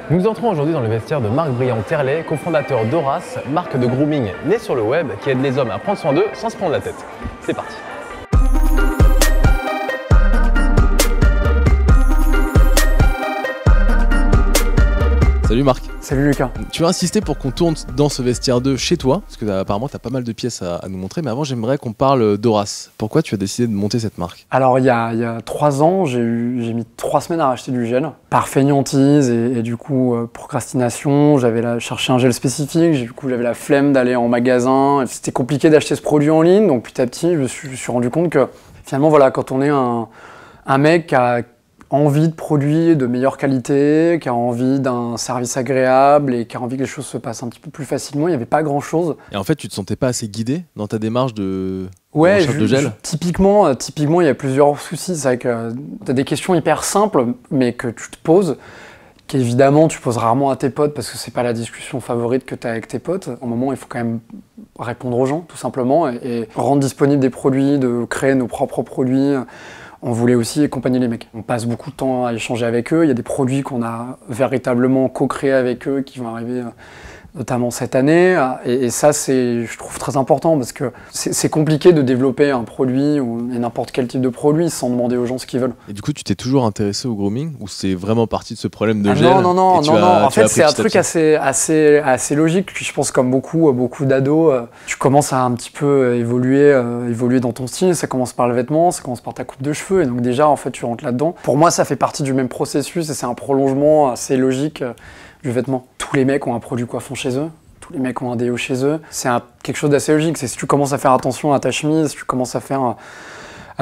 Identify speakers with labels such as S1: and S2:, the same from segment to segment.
S1: Nous entrons aujourd'hui dans le vestiaire de Marc Briand-Terlet, cofondateur d'Horace, marque de grooming née sur le web qui aide les hommes à prendre soin d'eux sans se prendre la tête. C'est parti. Salut Marc.
S2: Salut Lucas.
S1: Tu as insisté pour qu'on tourne dans ce vestiaire 2 chez toi, parce que apparemment tu as pas mal de pièces à nous montrer, mais avant j'aimerais qu'on parle d'Horace. Pourquoi tu as décidé de monter cette marque?
S2: Alors il y a 3 ans, j'ai mis 3 semaines à racheter du gel, par feignantise et du coup procrastination. J'avais cherché un gel spécifique, du coup j'avais la flemme d'aller en magasin. C'était compliqué d'acheter ce produit en ligne, donc petit à petit je me suis rendu compte que finalement voilà, quand on est un mec qui a envie de produits de meilleure qualité, qui a envie d'un service agréable et qui a envie que les choses se passent un petit peu plus facilement, il n'y avait pas grand-chose.
S1: Et en fait, tu te sentais pas assez guidé dans ta démarche de
S2: recherche
S1: de gel?
S2: Typiquement, il y a plusieurs soucis. C'est vrai que tu as des questions hyper simples, mais que tu te poses, qu'évidemment tu poses rarement à tes potes parce que c'est pas la discussion favorite que tu as avec tes potes. Au moment, il faut quand même répondre aux gens, tout simplement, et rendre disponibles des produits, de créer nos propres produits. On voulait aussi accompagner les mecs. On passe beaucoup de temps à échanger avec eux. Il y a des produits qu'on a véritablement co-créés avec eux qui vont arriver notamment cette année. Et ça, c'est, je trouve, très important parce que c'est compliqué de développer un produit ou n'importe quel type de produit sans demander aux gens ce qu'ils veulent.
S1: Et du coup, tu t'es toujours intéressé au grooming ou c'est vraiment parti de ce problème de gel?
S2: Non. En fait, c'est un truc assez logique. Puis je pense comme beaucoup d'ados, tu commences à un petit peu évoluer dans ton style. Ça commence par le vêtement, ça commence par ta coupe de cheveux. Et donc déjà, en fait, tu rentres là-dedans. Pour moi, ça fait partie du même processus et c'est un prolongement assez logique du vêtement. Tous les mecs ont un produit coiffant chez eux, tous les mecs ont un déo chez eux. C'est quelque chose d'assez logique. C'est si tu commences à faire attention à ta chemise, si tu commences à faire...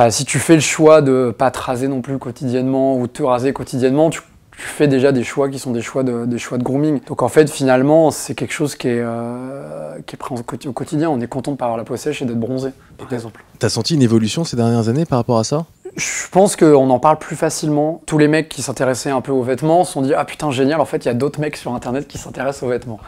S2: si tu fais le choix de pas te raser non plus quotidiennement ou de te raser quotidiennement, tu fais déjà des choix qui sont des choix de grooming. Donc en fait, finalement, c'est quelque chose qui est pris au quotidien. On est content de pas avoir la peau sèche et d'être bronzé, par exemple.
S1: T'as senti une évolution ces dernières années par rapport à ça?
S2: Je pense qu'on en parle plus facilement. Tous les mecs qui s'intéressaient un peu aux vêtements se sont dit « Ah putain, génial, en fait, il y a d'autres mecs sur Internet qui s'intéressent aux vêtements. »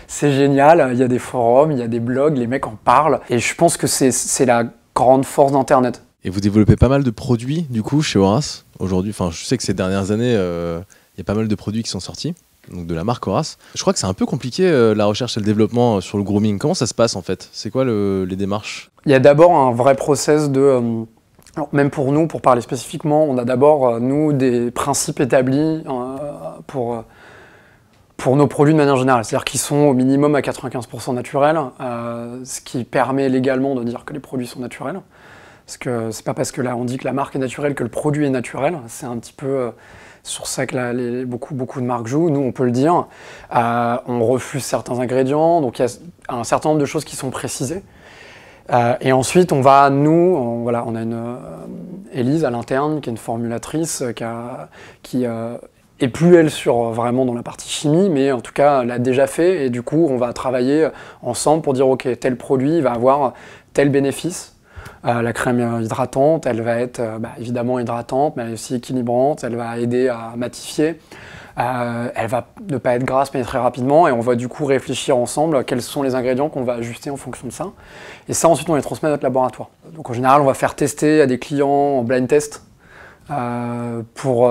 S2: C'est génial, il y a des forums, il y a des blogs, les mecs en parlent. Et je pense que c'est la grande force d'Internet.
S1: Et vous développez pas mal de produits, du coup, chez Horace, aujourd'hui. Enfin, je sais que ces dernières années, il y a pas mal de produits qui sont sortis, donc de la marque Horace. Je crois que c'est un peu compliqué, la recherche et le développement sur le grooming. Comment ça se passe, en fait? C'est quoi les démarches?
S2: Il y a d'abord un vrai process de... Alors, même pour nous, pour parler spécifiquement, on a d'abord, nous, des principes établis pour nos produits de manière générale. C'est-à-dire qu'ils sont au minimum à 95% naturels, ce qui permet légalement de dire que les produits sont naturels. Parce que c'est pas parce que là on dit que la marque est naturelle que le produit est naturel. C'est un petit peu sur ça que beaucoup de marques jouent. Nous, on peut le dire. On refuse certains ingrédients, donc il y a un certain nombre de choses qui sont précisées. Et ensuite, on a une Élise à l'interne qui est une formulatrice qui est plus elle sur vraiment dans la partie chimie, mais en tout cas l'a déjà fait. Et du coup, on va travailler ensemble pour dire ok, tel produit va avoir tel bénéfice. La crème hydratante, elle va être évidemment hydratante, mais elle est aussi équilibrante. Elle va aider à matifier. Elle va ne pas être grasse mais très rapidement et on va du coup réfléchir ensemble à quels sont les ingrédients qu'on va ajuster en fonction de ça. Et ça ensuite on les transmet à notre laboratoire. Donc en général on va faire tester à des clients en blind test pour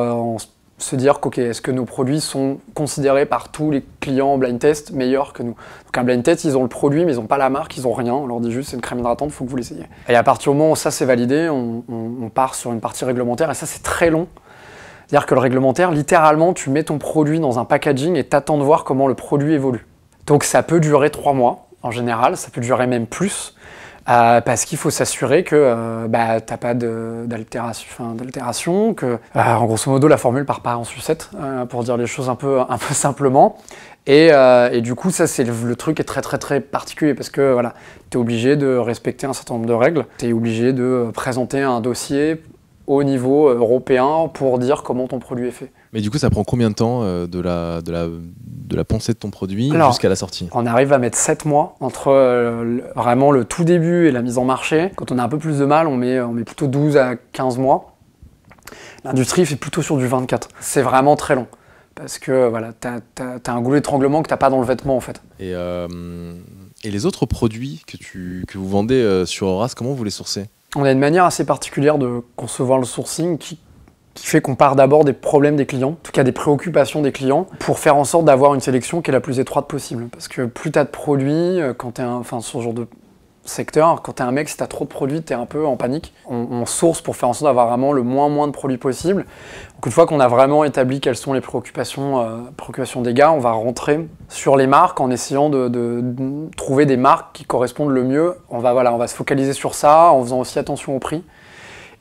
S2: se dire qu'ok, est-ce que nos produits sont considérés par tous les clients en blind test meilleurs que nous. Donc un blind test, ils ont le produit mais ils n'ont pas la marque, ils n'ont rien, on leur dit juste c'est une crème hydratante, il faut que vous l'essayiez. Et à partir du moment où ça c'est validé, on part sur une partie réglementaire et ça c'est très long. C'est-à-dire que le réglementaire, littéralement, tu mets ton produit dans un packaging et t'attends de voir comment le produit évolue. Donc ça peut durer 3 mois, en général, ça peut durer même plus, parce qu'il faut s'assurer que t'as pas d'altération, que en grosso modo la formule part pas en sucette, pour dire les choses un peu simplement. Et du coup, ça c'est le truc est très très très particulier parce que voilà, t'es obligé de respecter un certain nombre de règles, t'es obligé de présenter un dossier au niveau européen pour dire comment ton produit est fait.
S1: Mais du coup, ça prend combien de temps de la pensée de ton produit jusqu'à la sortie?
S2: On arrive à mettre 7 mois entre vraiment le tout début et la mise en marché. Quand on a un peu plus de mal, on met plutôt 12 à 15 mois. L'industrie fait plutôt sur du 24. C'est vraiment très long. Parce que voilà, t'as un goulot d'étranglement que t'as pas dans le vêtement en fait.
S1: Et les autres produits que vous vendez sur Horace, comment vous les sourcez?
S2: On a une manière assez particulière de concevoir le sourcing qui qui fait qu'on part d'abord des problèmes des clients, en tout cas des préoccupations des clients, pour faire en sorte d'avoir une sélection qui est la plus étroite possible. Parce que plus tu as de produits, quand tu es sur ce genre de secteur, quand tu es un mec, si tu as trop de produits, tu es un peu en panique. On source pour faire en sorte d'avoir vraiment le moins de produits possible. Donc une fois qu'on a vraiment établi quelles sont les préoccupations des gars, on va rentrer sur les marques en essayant de trouver des marques qui correspondent le mieux. On va se focaliser sur ça en faisant aussi attention au prix.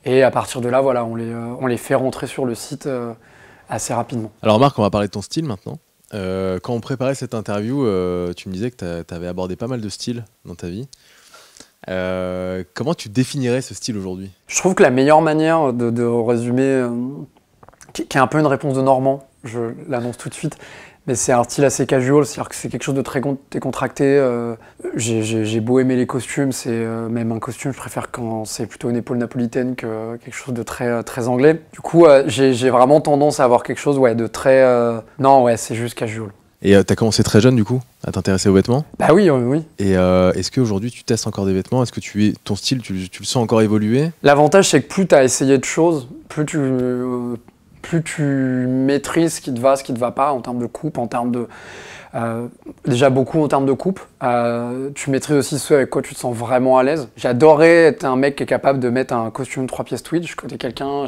S2: Et à partir de là, voilà, on les fait rentrer sur le site assez rapidement.
S1: Alors Marc, on va parler de ton style maintenant. Quand on préparait cette interview, tu me disais que tu avais abordé pas mal de styles dans ta vie. Comment tu définirais ce style aujourd'hui?
S2: Je trouve que la meilleure manière de résumer, qui est un peu une réponse de Normand, je l'annonce tout de suite, mais c'est un style assez casual, c'est-à-dire que c'est quelque chose de très décontracté. J'ai beau aimer les costumes, même un costume, je préfère quand c'est plutôt une épaule napolitaine que quelque chose de très anglais. Du coup, j'ai vraiment tendance à avoir quelque chose de très... Non, ouais, c'est juste casual.
S1: Et t'as commencé très jeune du coup à t'intéresser aux vêtements?
S2: Bah oui, oui.
S1: Et est-ce qu'aujourd'hui tu testes encore des vêtements? Est-ce que ton style, tu le sens encore évoluer?
S2: L'avantage c'est que plus t'as essayé de choses, plus tu maîtrises ce qui te va pas en termes de coupe, en termes de... déjà beaucoup en termes de coupe. Tu maîtrises aussi ce avec quoi tu te sens vraiment à l'aise. J'adorais être un mec qui est capable de mettre un costume 3 pièces tweed. Je connais quelqu'un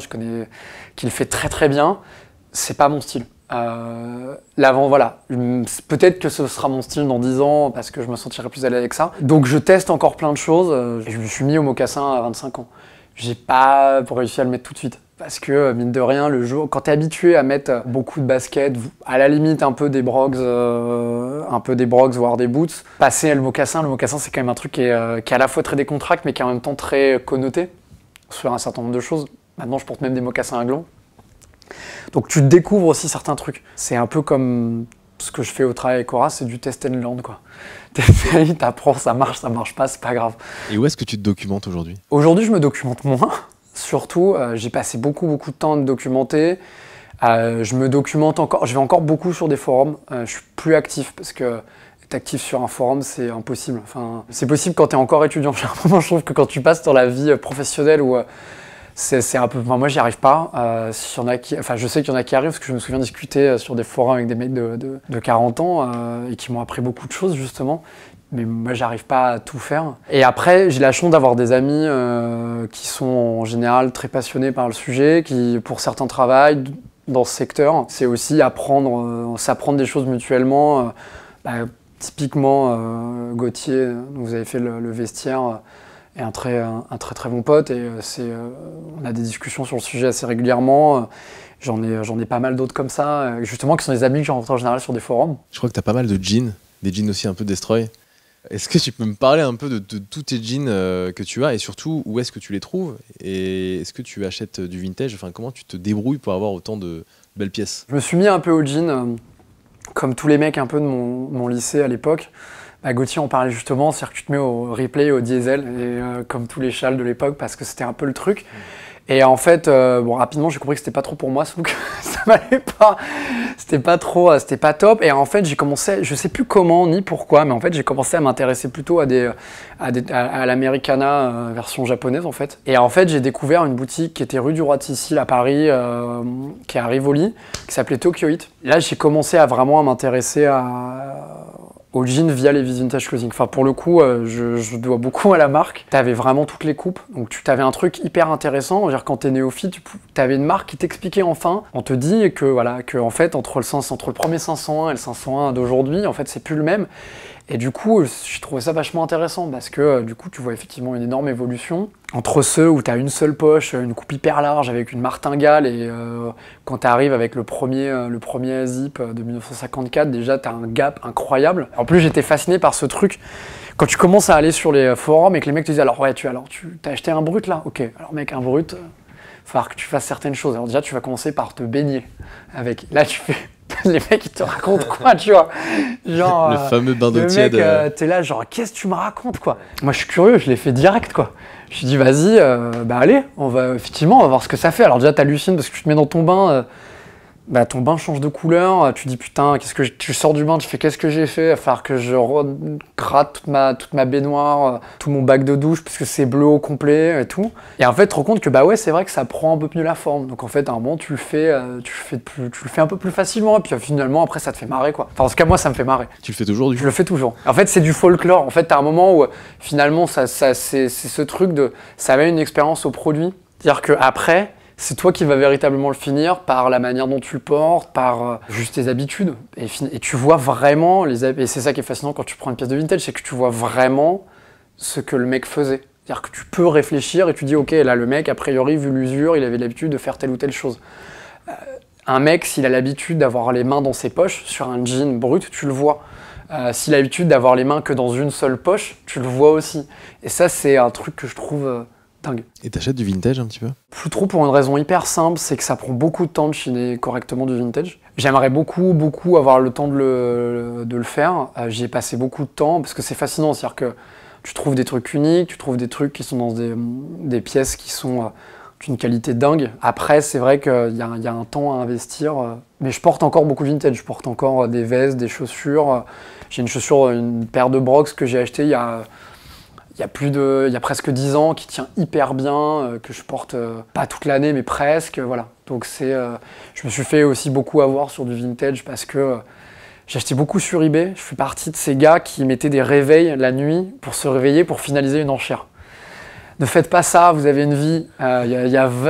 S2: qui le fait très bien. C'est pas mon style. Voilà. Peut-être que ce sera mon style dans 10 ans parce que je me sentirai plus à l'aise avec ça. Donc je teste encore plein de choses. Je me suis mis au mocassin à 25 ans. J'ai pas réussi à le mettre tout de suite. Parce que, mine de rien, le jour, quand t'es habitué à mettre beaucoup de baskets, à la limite un peu des brogues, voire des boots, passer le mocassin c'est quand même un truc qui est à la fois très décontracté mais qui est en même temps très connoté sur un certain nombre de choses. Maintenant, je porte même des mocassins à glands. Donc tu découvres aussi certains trucs. C'est un peu comme ce que je fais au travail avec Horace, c'est du test and learn, quoi. T'apprends, ça marche pas, c'est pas grave.
S1: Et où est-ce que tu te documentes aujourd'hui?
S2: Aujourd'hui, je me documente moins. Surtout, j'ai passé beaucoup de temps à me documenter. Je me documente encore, je vais encore beaucoup sur des forums. Je suis plus actif parce que être actif sur un forum, c'est impossible. Enfin, c'est possible quand tu es encore étudiant. Je trouve que quand tu passes dans la vie professionnelle où c'est un peu... Enfin, moi, j'y arrive pas. Je sais qu'il y en a qui arrivent parce que je me souviens discuter sur des forums avec des mecs de 40 ans et qui m'ont appris beaucoup de choses, justement. Mais moi, j'arrive pas à tout faire. Et après, j'ai la chance d'avoir des amis qui sont en général très passionnés par le sujet, qui, pour certains, travaillent dans ce secteur. C'est aussi s'apprendre des choses mutuellement. Typiquement, Gauthier, dont vous avez fait le vestiaire, est un très bon pote. Et on a des discussions sur le sujet assez régulièrement. J'en ai pas mal d'autres comme ça, justement, qui sont des amis que j'ai rencontrés en général sur des forums.
S1: Je crois que tu as pas mal de jeans, des jeans aussi un peu destroy. Est-ce que tu peux me parler un peu de tous tes jeans que tu as et surtout où est-ce que tu les trouves? Et est-ce que tu achètes du vintage? Enfin, comment tu te débrouilles pour avoir autant de belles pièces?
S2: Je me suis mis un peu au jean, comme tous les mecs un peu de mon lycée à l'époque. Gauthier en parlait justement, c'est-à-dire que tu te mets au replay, au diesel, et, comme tous les châles de l'époque, parce que c'était un peu le truc. Et en fait, rapidement, j'ai compris que c'était pas trop pour moi, donc ça m'allait pas. C'était pas top. Et en fait, j'ai commencé, je sais plus comment ni pourquoi, mais en fait, j'ai commencé à m'intéresser plutôt à l'Americana version japonaise, en fait. Et en fait, j'ai découvert une boutique qui était rue du Roi de Sicile à Paris, qui est à Rivoli, qui s'appelait Tokyo It. Là, j'ai commencé à vraiment m'intéresser au jean via les vintage clothing. Enfin, pour le coup, je dois beaucoup à la marque. T'avais vraiment toutes les coupes, donc tu avais un truc hyper intéressant. Dire, quand t'es néophyte, t'avais une marque qui t'expliquait enfin. On te dit que en fait, entre le premier 501 et le 501 d'aujourd'hui, en fait, c'est plus le même. Et du coup, je trouvais ça vachement intéressant parce que du coup, tu vois effectivement une énorme évolution entre ceux où tu as une seule poche, une coupe hyper large avec une martingale et quand tu arrives avec le premier zip de 1954, déjà tu as un gap incroyable. En plus, j'étais fasciné par ce truc. Quand tu commences à aller sur les forums et que les mecs te disent alors tu as acheté un brut là? Ok, alors mec, un brut, il va falloir que tu fasses certaines choses. Alors déjà, tu vas commencer par te baigner avec. Là, tu fais. Les mecs, ils te racontent quoi, tu vois? Genre,
S1: le fameux bain d'eau tiède.
S2: T'es là, genre, qu'est-ce que tu me racontes, quoi? Moi, je suis curieux, je l'ai fait direct, quoi. Je me suis dit, vas-y, allez, on va voir ce que ça fait. Alors, déjà, t'hallucines parce que tu te mets dans ton bain. bah, ton bain change de couleur, tu dis putain, tu sors du bain, tu fais qu'est-ce que j'ai fait, il va falloir que je gratte toute ma baignoire, tout mon bac de douche, puisque c'est bleu au complet et tout. Et en fait, tu te rends compte que bah ouais, c'est vrai que ça prend un peu mieux la forme. Donc en fait, à un moment, tu le fais un peu plus facilement, et puis finalement, après, ça te fait marrer, quoi. Enfin, en tout cas, moi, ça me fait marrer.
S1: Tu le fais toujours, du coup?
S2: Je le fais toujours. En fait, c'est du folklore. En fait, t'as un moment où, finalement, c'est ce truc de... Ça met une expérience au produit. C'est-à-dire qu'après, c'est toi qui vas véritablement le finir par la manière dont tu le portes, par juste tes habitudes. Et tu vois vraiment, et c'est ça qui est fascinant quand tu prends une pièce de vintage, c'est que tu vois vraiment ce que le mec faisait. C'est-à-dire que tu peux réfléchir et tu dis, ok, là, le mec, a priori, vu l'usure, il avait l'habitude de faire telle ou telle chose. Un mec, s'il a l'habitude d'avoir les mains dans ses poches, sur un jean brut, tu le vois. S'il a l'habitude d'avoir les mains que dans une seule poche, tu le vois aussi. Et ça, c'est un truc que je trouve... dingue.
S1: Et t'achètes du vintage un petit peu?
S2: Plus trop, pour une raison hyper simple, c'est que ça prend beaucoup de temps de chiner correctement du vintage. J'aimerais beaucoup avoir le temps de le faire. J'y ai passé beaucoup de temps parce que c'est fascinant, c'est-à-dire que tu trouves des trucs uniques, tu trouves des trucs qui sont dans des pièces qui sont d'une qualité dingue. Après, c'est vrai qu'il y a un temps à investir, mais je porte encore beaucoup de vintage. Je porte encore des vestes, des chaussures. J'ai une paire de Brocs que j'ai acheté il y a presque 10 ans, qui tient hyper bien, que je porte pas toute l'année, mais presque, voilà. Donc je me suis fait aussi beaucoup avoir sur du vintage parce que j'ai acheté beaucoup sur eBay. Je fais partie de ces gars qui mettaient des réveils la nuit pour se réveiller, pour finaliser une enchère. Ne faites pas ça, vous avez une vie,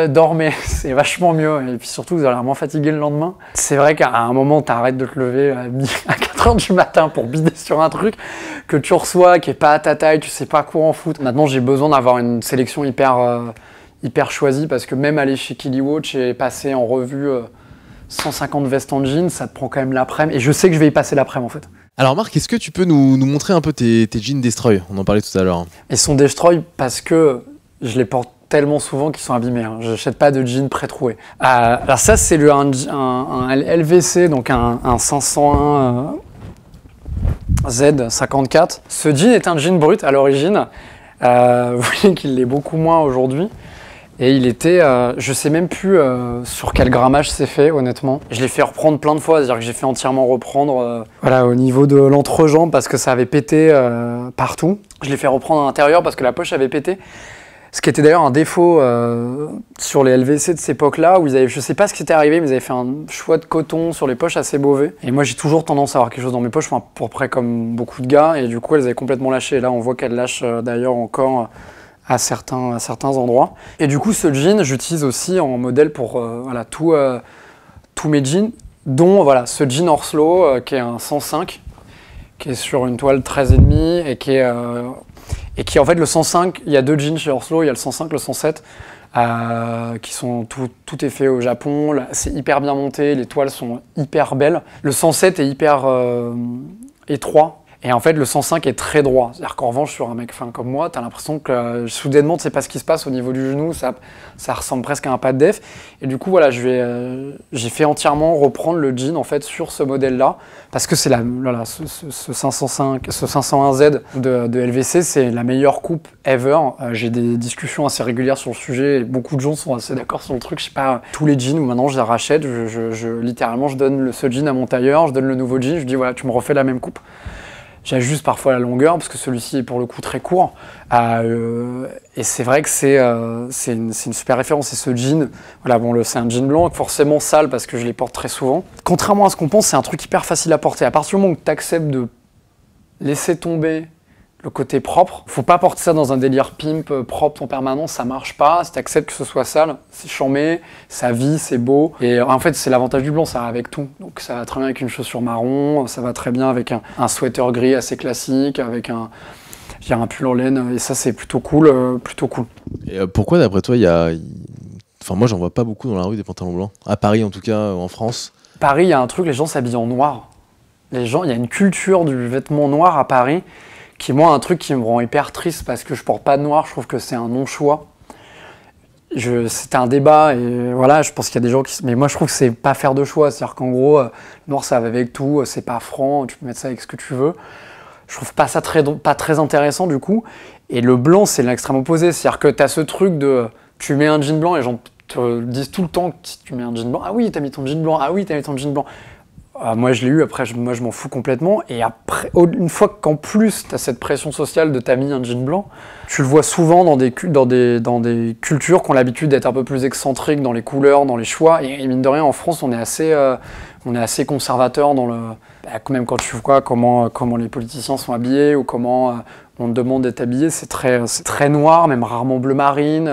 S2: dormez, c'est vachement mieux. Et puis surtout, vous allez moins fatigué le lendemain. C'est vrai qu'à un moment, t'arrêtes de te lever à 4h du matin pour bider sur un truc que tu reçois, qui est pas à ta taille, tu sais pas quoi en foutre. Maintenant, j'ai besoin d'avoir une sélection hyper choisie parce que même aller chez Killiwatch et passer en revue 150 vestes en jean, ça te prend quand même l'après-midi. Et je sais que je vais y passer l'après-midi en fait.
S1: Alors Marc, est-ce que tu peux nous montrer un peu tes jeans Destroy? On en parlait tout à l'heure.
S2: Ils sont Destroy parce que je les porte tellement souvent qu'ils sont abîmés. Je n'achète pas de jeans pré-troués. Alors ça, c'est un LVC, donc un 501 Z54. Ce jean est un jean brut à l'origine. Vous voyez qu'il l'est beaucoup moins aujourd'hui. Et il était, je sais même plus sur quel grammage c'est fait, honnêtement. Je l'ai fait reprendre plein de fois, c'est-à-dire que j'ai fait entièrement reprendre voilà, au niveau de l'entrejambe parce que ça avait pété partout. Je l'ai fait reprendre à l'intérieur parce que la poche avait pété. Ce qui était d'ailleurs un défaut sur les LVC de cette époque-là, où ils avaient, je sais pas ce qui était arrivé, mais ils avaient fait un choix de coton sur les poches assez mauvais. Et moi j'ai toujours tendance à avoir quelque chose dans mes poches, enfin, pour près comme beaucoup de gars, et du coup elles avaient complètement lâché. Et là on voit qu'elles lâchent d'ailleurs encore à certains endroits. Et du coup, ce jean, j'utilise aussi en modèle pour voilà, tous mes jeans, dont voilà, ce jean Orslo, qui est un 105, qui est sur une toile 13,5 et qui en fait le 105, il y a deux jeans chez Orslo, il y a le 105, le 107, qui sont tout est fait au Japon, c'est hyper bien monté, les toiles sont hyper belles. Le 107 est hyper étroit. Et en fait, le 105 est très droit. C'est-à-dire qu'en revanche, sur un mec fin comme moi, t'as l'impression que soudainement, tu sais pas ce qui se passe au niveau du genou, ça ressemble presque à un pas de def. Et du coup, voilà, j'ai fait entièrement reprendre le jean en fait sur ce modèle-là, parce que c'est ce 501Z de LVC, c'est la meilleure coupe ever. J'ai des discussions assez régulières sur le sujet, et beaucoup de gens sont assez d'accord sur le truc. Je sais pas, tous les jeans où maintenant je les rachète, littéralement, je donne ce jean à mon tailleur, je donne le nouveau jean, je dis voilà, tu me refais la même coupe. J'ajuste parfois la longueur parce que celui-ci est pour le coup très court. Et c'est vrai que c'est une super référence. Et ce jean, voilà, bon, c'est un jean blanc, forcément sale parce que je les porte très souvent. Contrairement à ce qu'on pense, c'est un truc hyper facile à porter. À partir du moment où tu acceptes de laisser tomber le côté propre, faut pas porter ça dans un délire pimp propre en permanence, ça marche pas. Si tu acceptes que ce soit sale, c'est chambé, ça vit, c'est beau. Et en fait, c'est l'avantage du blanc, ça va avec tout. Donc ça va très bien avec une chaussure marron, ça va très bien avec un sweater gris assez classique, avec un pull en laine, et ça c'est plutôt cool, Et
S1: pourquoi d'après toi, enfin moi j'en vois pas beaucoup dans la rue des pantalons blancs, à Paris en tout cas, en France.
S2: Paris, il y a un truc, les gens s'habillent en noir. Il y a une culture du vêtement noir à Paris, qui est moi un truc qui me rend hyper triste parce que je porte pas de noir, je trouve que c'est un non-choix. C'était un débat et voilà, je pense qu'il y a des gens qui... Mais moi je trouve que c'est pas faire de choix, c'est-à-dire qu'en gros, le noir ça va avec tout, c'est pas franc, tu peux mettre ça avec ce que tu veux. Je trouve pas ça pas très intéressant du coup. Et le blanc c'est l'extrême opposé, c'est-à-dire que t'as ce truc de... Tu mets un jean blanc et te disent tout le temps que si tu mets un jean blanc, ah oui, t'as mis ton jean blanc, ah oui, t'as mis ton jean blanc. Moi, je l'ai eu, après, moi, je m'en fous complètement. Et après, une fois qu'en plus, tu as cette pression sociale de t'as mis un jean blanc, tu le vois souvent dans des cultures qui ont l'habitude d'être un peu plus excentriques dans les couleurs, dans les choix. Et mine de rien, en France, on est assez conservateur dans le... même quand tu vois comment les politiciens sont habillés ou comment on te demande d'être habillé, c'est très noir, même rarement bleu marine.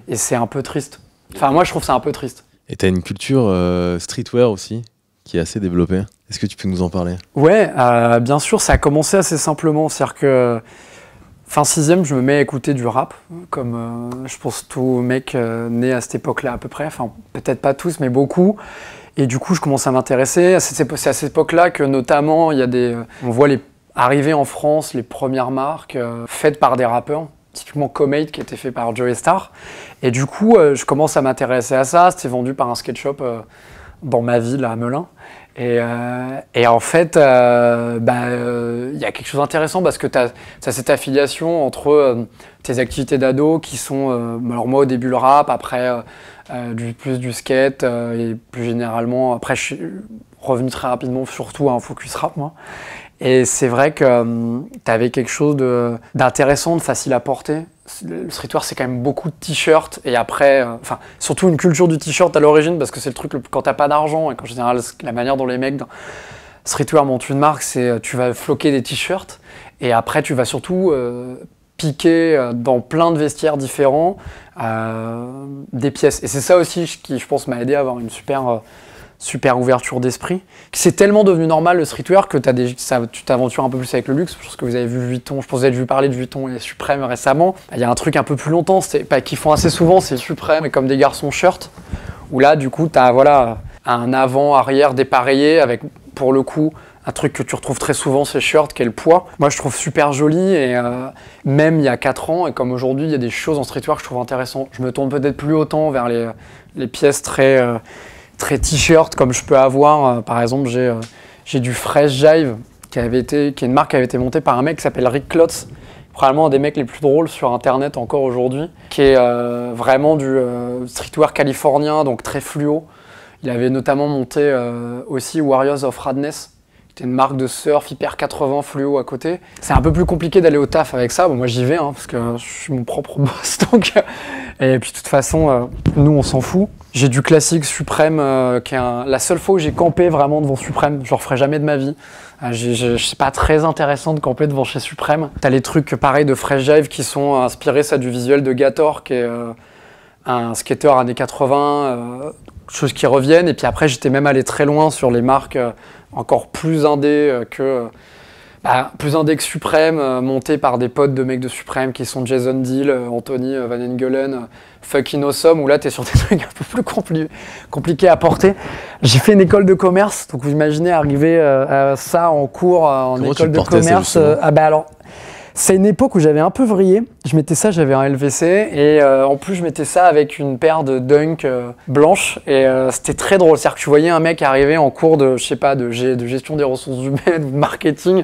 S2: Et c'est un peu triste. Enfin, moi, je trouve ça un peu triste.
S1: Et tu as une culture streetwear aussi qui est assez développée. Est-ce que tu peux nous en parler?
S2: Ouais, bien sûr, ça a commencé assez simplement. C'est-à-dire que fin 6e, je me mets à écouter du rap, comme je pense tout mec né à cette époque-là à peu près. Enfin, peut-être pas tous, mais beaucoup. Et du coup, je commence à m'intéresser. C'est à cette époque-là que notamment, il y a on voit arriver en France les premières marques faites par des rappeurs. Typiquement Comate qui était fait par Joey Star. Et du coup, je commence à m'intéresser à ça. C'était vendu par un skate shop dans ma ville à Melun. Et en fait, y a quelque chose d'intéressant parce que tu as cette affiliation entre tes activités d'ado qui sont, alors moi au début le rap, après plus du skate et plus généralement, après je suis revenu très rapidement surtout à un focus rap moi. Et c'est vrai que tu avais quelque chose d'intéressant, de facile à porter. Le streetwear, c'est quand même beaucoup de t-shirts et après, surtout une culture du t-shirt à l'origine parce que c'est le truc quand t'as pas d'argent et qu'en général, la manière dont les mecs dans streetwear montent une marque, c'est tu vas floquer des t-shirts et après tu vas surtout piquer dans plein de vestiaires différents des pièces. Et c'est ça aussi qui, je pense, m'a aidé à avoir une super ouverture d'esprit. C'est tellement devenu normal le streetwear que tu t'aventures un peu plus avec le luxe. Je pense que vous avez vu Vuitton, je pense que vous avez vu parler de Vuitton et Suprême récemment. Il y a un truc un peu plus longtemps, qu'ils font assez souvent, c'est Suprême et comme des garçons shirts, où là du coup tu as un avant-arrière dépareillé avec pour le coup un truc que tu retrouves très souvent, ces shirts, qui est le poids. Moi je trouve super joli et même il y a 4 ans et comme aujourd'hui il y a des choses en streetwear que je trouve intéressantes. Je me tourne peut-être plus autant vers les pièces très t-shirt comme je peux avoir. Par exemple, j'ai du Fresh Jive qui est une marque qui avait été montée par un mec qui s'appelle Rick Klotz, probablement un des mecs les plus drôles sur internet encore aujourd'hui, qui est vraiment du streetwear californien, donc très fluo. Il avait notamment monté aussi Warriors of Radness, qui était une marque de surf hyper 80 fluo à côté. C'est un peu plus compliqué d'aller au taf avec ça. Bon, moi j'y vais parce que je suis mon propre boss. Donc, et puis de toute façon, nous on s'en fout. J'ai du classique Suprême, qui est la seule fois où j'ai campé vraiment devant Suprême. Je le referai jamais de ma vie. C'est pas très intéressant de camper devant chez Suprême. T'as les trucs pareils de Fresh Jive qui sont inspirés ça, du visuel de Gator, qui est un skater années 80, choses qui reviennent. Et puis après, j'étais même allé très loin sur les marques encore plus indé que Suprême, montées par des potes de mecs de Suprême qui sont Jason Deal, Anthony Van Engelen, Fucking Awesome, où là t'es sur des trucs un peu plus compliqués à porter. J'ai fait une école de commerce, donc vous imaginez arriver à ça en cours en école de commerce. Alors, c'est une époque où j'avais un peu vrillé. Je mettais ça, j'avais un LVC et en plus je mettais ça avec une paire de Dunk blanches et c'était très drôle. C'est-à-dire que tu voyais un mec arriver en cours de gestion des ressources humaines ou de marketing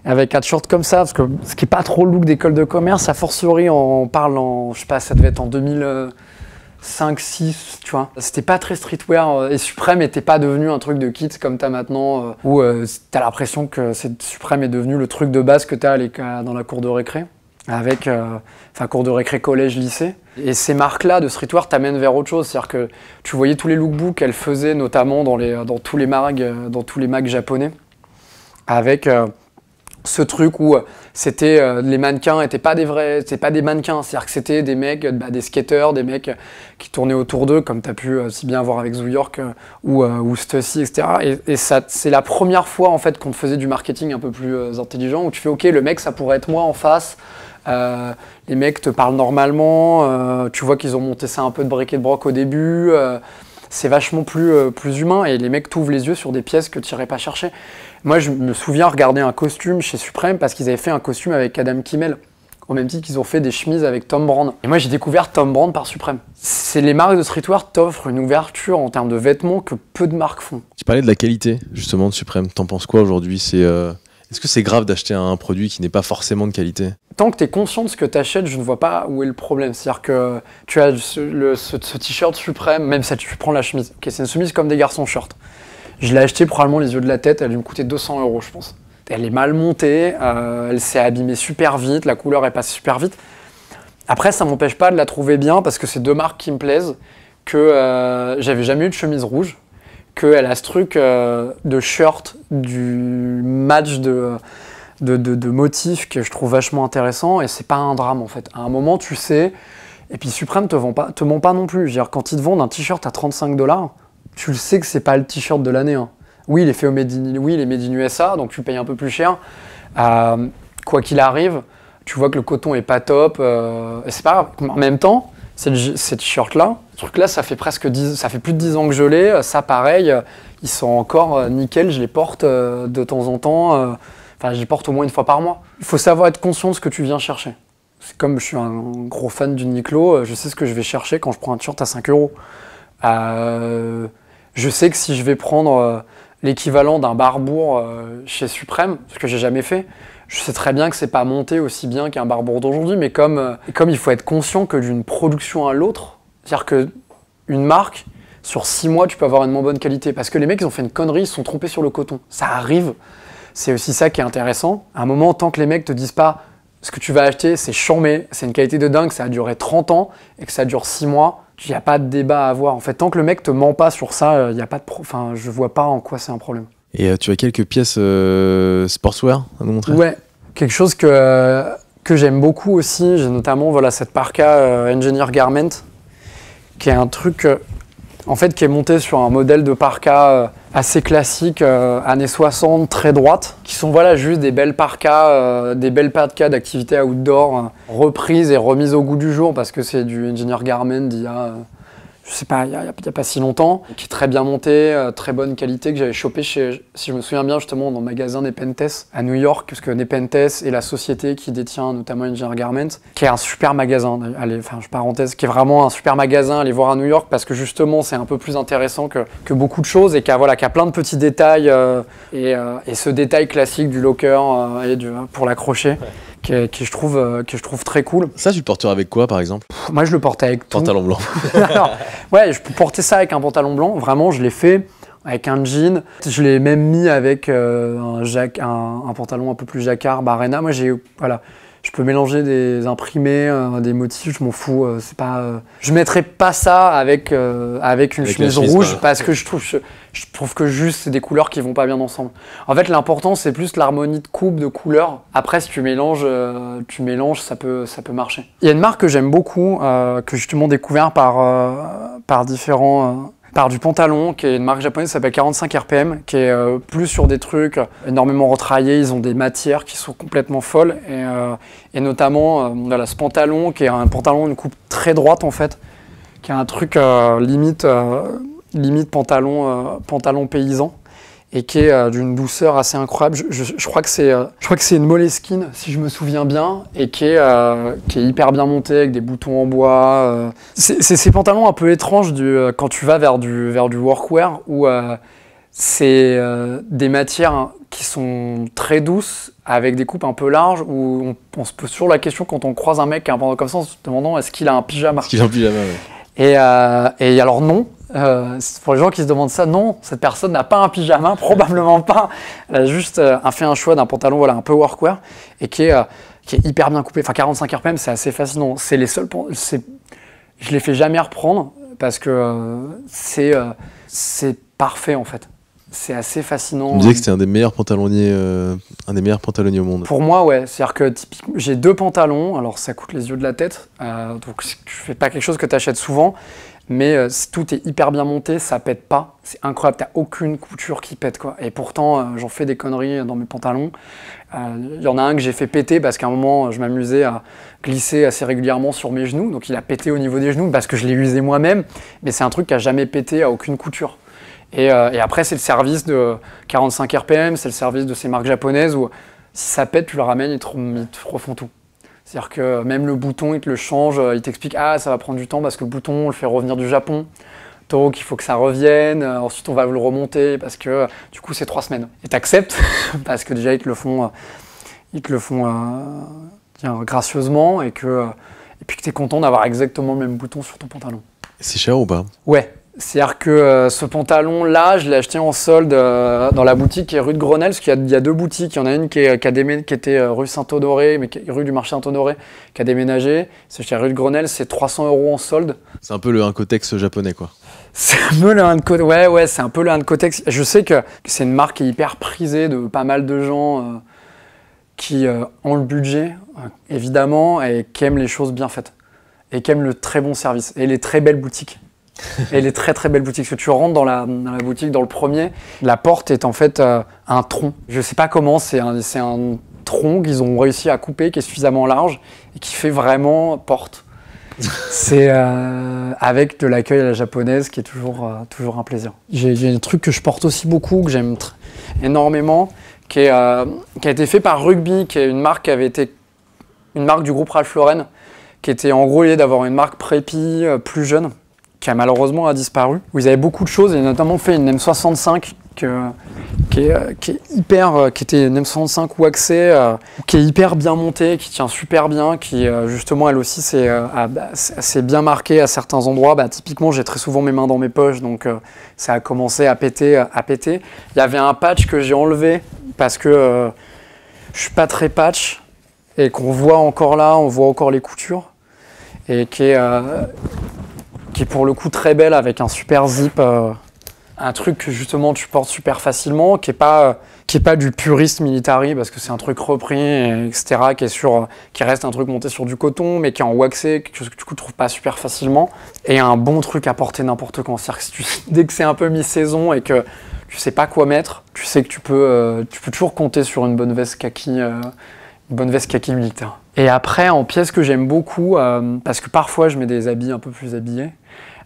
S2: avec un short comme ça, parce que ce qui est pas trop le look d'école de commerce, a fortiori on parle je sais pas, ça devait être en 2005-6, tu vois. C'était pas très streetwear et Suprême était pas devenu un truc de kids comme t'as maintenant où t'as l'impression que Suprême est devenu le truc de base que t'as dans la cour de récré avec cours de récré collège-lycée. Et ces marques-là de streetwear t'amènent vers autre chose, c'est-à-dire que tu voyais tous les lookbooks qu'elles faisaient notamment dans tous les mags japonais avec ce truc où les mannequins n'étaient pas des mannequins, c'est-à-dire que c'était des mecs, des skateurs, des mecs qui tournaient autour d'eux, comme tu as pu si bien voir avec Zoo York ou Stussy, etc. Et ça, c'est la première fois en fait qu'on te faisait du marketing un peu plus intelligent, où tu fais ok, le mec ça pourrait être moi en face, les mecs te parlent normalement, tu vois qu'ils ont monté ça un peu de bric et de broc au début, c'est vachement plus humain et les mecs t'ouvrent les yeux sur des pièces que tu n'irais pas chercher. Moi, je me souviens regarder un costume chez Suprême parce qu'ils avaient fait un costume avec Adam Kimmel, au même titre qu'ils ont fait des chemises avec Tom Brand. Et moi, j'ai découvert Tom Brand par Suprême. C'est les marques de streetwear t'offrent une ouverture en termes de vêtements que peu de marques font.
S1: Tu parlais de la qualité, justement, de Suprême. T'en penses quoi aujourd'hui? Est-ce que c'est grave d'acheter un produit qui n'est pas forcément de qualité?
S2: Tant que tu es conscient de ce que tu achètes, je ne vois pas où est le problème. C'est-à-dire que tu as ce t-shirt Suprême, même si tu prends la chemise. Ok, c'est une chemise comme des garçons shorts. Je l'ai acheté probablement les yeux de la tête, elle a dû me coûter 200 €, je pense. Elle est mal montée, elle s'est abîmée super vite, la couleur est passée super vite. Après, ça m'empêche pas de la trouver bien parce que c'est deux marques qui me plaisent, que j'avais jamais eu de chemise rouge, qu'elle a ce truc de shirt, du match de motifs que je trouve vachement intéressant et c'est pas un drame en fait. À un moment, tu sais, et puis Suprême te ment pas non plus. Je veux dire, quand ils te vendent un t-shirt à 35 $, tu le sais que c'est pas le t-shirt de l'année. Hein. Oui, il est fait il est made in USA, donc tu payes un peu plus cher. Quoi qu'il arrive, tu vois que le coton est pas top. Et c'est pas grave. En même temps, ces t-shirts-là, ce truc-là, ça fait plus de 10 ans que je l'ai. Ça, pareil, ils sont encore nickel. Je les porte de temps en temps. Enfin, je les porte au moins une fois par mois. Il faut savoir être conscient de ce que tu viens chercher. C'est comme je suis un gros fan d'Uniqlo, je sais ce que je vais chercher quand je prends un t-shirt à 5 €. Je sais que si je vais prendre l'équivalent d'un Barbour chez Suprême, ce que j'ai jamais fait, je sais très bien que c'est pas monté aussi bien qu'un Barbour d'aujourd'hui, mais comme il faut être conscient que d'une production à l'autre, c'est-à-dire qu'une marque, sur 6 mois, tu peux avoir une moins bonne qualité. Parce que les mecs, ils ont fait une connerie, ils se sont trompés sur le coton. Ça arrive, c'est aussi ça qui est intéressant. À un moment, tant que les mecs te disent pas ce que tu vas acheter, c'est chambé, c'est une qualité de dingue, ça a duré 30 ans et que ça dure 6 mois, il n'y a pas de débat à avoir. En fait, tant que le mec te ment pas sur ça, y a pas de je vois pas en quoi c'est un problème.
S1: Et tu as quelques pièces sportswear à nous montrer?
S2: Ouais, quelque chose que j'aime beaucoup aussi, j'ai notamment cette parka Engineer Garment, qui est un truc en fait qui est monté sur un modèle de parka assez classique, années 60, très droite, qui sont juste des belles parkas d'activité outdoor, reprises et remises au goût du jour parce que c'est du Engineer Garment d'il y a je sais pas, il y a pas si longtemps, qui est très bien monté, très bonne qualité, que j'avais chopé si je me souviens bien, justement, dans le magasin Nepenthes à New York, parce que Nepenthes est la société qui détient notamment Engineer Garment, qui est un super magasin, qui est vraiment un super magasin à aller voir à New York, parce que justement, c'est un peu plus intéressant que beaucoup de choses, et qui a plein de petits détails, et ce détail classique du locker pour l'accrocher. Ouais. Que je trouve très cool.
S1: Ça, tu le porterais avec quoi, par exemple?
S2: Moi, je le portais avec tout.
S1: Pantalon blanc.
S2: Ouais, je peux porter ça avec un pantalon blanc. Vraiment, je l'ai fait avec un jean. Je l'ai même mis avec un pantalon un peu plus jacquard, Barena. Moi, je peux mélanger des imprimés, des motifs, je m'en fous. Je mettrais pas ça avec une chemise rouge parce que je trouve que juste c'est des couleurs qui vont pas bien ensemble. En fait, l'important c'est plus l'harmonie de coupe, de couleurs. Après, si tu mélanges, ça peut marcher. Il y a une marque que j'aime beaucoup, que j'ai justement découvert par du pantalon, qui est une marque japonaise qui s'appelle 45 RPM, qui est plus sur des trucs énormément retraillés. Ils ont des matières qui sont complètement folles. Et notamment, ce pantalon, qui est un pantalon d'une coupe très droite, en fait, qui est un truc limite pantalon paysan, et qui est d'une douceur assez incroyable. Je crois que c'est une Moleskine, si je me souviens bien, et qui est hyper bien monté avec des boutons en bois. C'est ces pantalons un peu étranges quand tu vas vers du workwear, où c'est des matières qui sont très douces, avec des coupes un peu larges, où on se pose toujours la question quand on croise un mec qui a un pantalon comme ça, en se demandant est-ce qu'il a un pyjama.
S1: Est-ce qu'il a un pyjama, ouais.
S2: Et alors non. Pour les gens qui se demandent ça, non, cette personne n'a pas un pyjama, probablement pas. Elle a juste fait un choix d'un pantalon un peu workwear et qui est hyper bien coupé. Enfin, 45 RPM, c'est assez fascinant. C'est les seuls. Je les fais jamais reprendre parce que c'est parfait en fait. C'est assez fascinant.
S1: Tu me disais que c'était un des meilleurs pantalonniers au monde.
S2: Pour moi, ouais. C'est-à-dire que typiquement, j'ai 2 pantalons. Alors, ça coûte les yeux de la tête. Donc, je fais pas quelque chose que tu achètes souvent. Mais tout est hyper bien monté, ça pète pas. C'est incroyable, t'as aucune couture qui pète, quoi. Et pourtant, j'en fais des conneries dans mes pantalons. Il y en a un que j'ai fait péter parce qu'à un moment, je m'amusais à glisser assez régulièrement sur mes genoux. Donc il a pété au niveau des genoux parce que je l'ai usé moi-même. Mais c'est un truc qui a jamais pété à aucune couture. Et après, c'est le service de 45 RPM, c'est le service de ces marques japonaises où si ça pète, tu le ramènes, ils te refont tout. C'est-à-dire que même le bouton, il te le change, il t'explique « Ah, ça va prendre du temps parce que le bouton, on le fait revenir du Japon. » Donc il faut que ça revienne, ensuite on va le remonter parce que du coup c'est 3 semaines. Et t'acceptes parce que déjà ils te le font gracieusement et puis que t'es content d'avoir exactement le même bouton sur ton pantalon.
S1: C'est cher ou pas?
S2: Ouais, c'est-à-dire que ce pantalon-là, je l'ai acheté en solde dans la boutique qui est rue de Grenelle, parce qu'il y a 2 boutiques. Il y en a une qui était rue Saint-Honoré, mais rue du marché Saint-Honoré, qui a déménagé. C'est chez rue de Grenelle, c'est 300 € en solde.
S1: C'est un peu le Incotex japonais, quoi.
S2: C'est un peu le Incotex. Ouais, c'est un peu le Incotex. Je sais que c'est une marque qui est hyper prisée de pas mal de gens qui ont le budget, évidemment, et qui aiment les choses bien faites. Et qui aiment le très bon service. Et les très belles boutiques. Et les très très belles boutiques. Parce que tu rentres dans la boutique, dans le premier, la porte est en fait un tronc. Je sais pas comment, c'est un tronc qu'ils ont réussi à couper, qui est suffisamment large et qui fait vraiment porte. C'est avec de l'accueil à la japonaise qui est toujours un plaisir. J'ai un truc que je porte aussi beaucoup, que j'aime énormément, qui a été fait par Rugby, qui est une marque qui avait été une marque du groupe Ralph Lauren, qui était en gros l'idée d'avoir une marque prépi plus jeune, qui a malheureusement disparu, où ils avaient beaucoup de choses, et notamment fait une M65 qui était une M65 waxée, qui est hyper bien montée, qui tient super bien, qui justement elle aussi c'est bien marqué à certains endroits. Typiquement j'ai très souvent mes mains dans mes poches, donc ça a commencé à péter. Il y avait un patch que j'ai enlevé parce que je suis pas très patch et qu'on voit encore là, on voit encore les coutures, et qui est pour le coup très belle avec un super zip, un truc que justement tu portes super facilement, qui est pas du puriste military parce que c'est un truc repris, etc., qui reste un truc monté sur du coton, mais qui est en waxé, quelque chose que tu trouves pas super facilement, et un bon truc à porter n'importe quand. C'est-à-dire que dès que c'est un peu mi-saison et que tu sais pas quoi mettre, tu sais que tu peux toujours compter sur une bonne veste kaki militaire. Et après, en pièces que j'aime beaucoup, parce que parfois je mets des habits un peu plus habillés,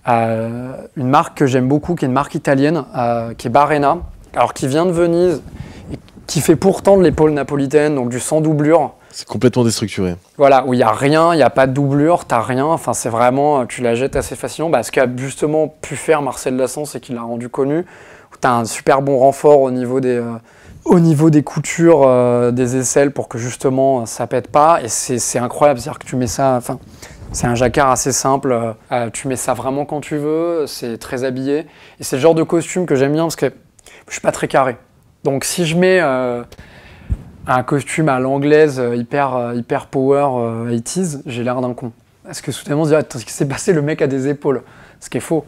S2: une marque que j'aime beaucoup, qui est une marque italienne, qui est Barena, alors qui vient de Venise, et qui fait pourtant de l'épaule napolitaine, donc du sans doublure.
S1: C'est complètement déstructuré.
S2: Voilà, où il n'y a rien, il n'y a pas de doublure, t'as rien, enfin c'est vraiment, tu la jettes assez facilement. Ce qu'a justement pu faire Marcel Lassens et qui l'a rendu connu, où t'as un super bon renfort au niveau des coutures, des aisselles pour que justement ça pète pas, et c'est incroyable, c'est-à-dire que tu mets ça, c'est un jacquard assez simple, tu mets ça vraiment quand tu veux, c'est très habillé, et c'est le genre de costume que j'aime bien parce que je suis pas très carré. Donc si je mets un costume à l'anglaise hyper power 80s, j'ai l'air d'un con. Parce que soudainement on se dit, attends, ce qui s'est passé, le mec a des épaules. Ce qui est faux.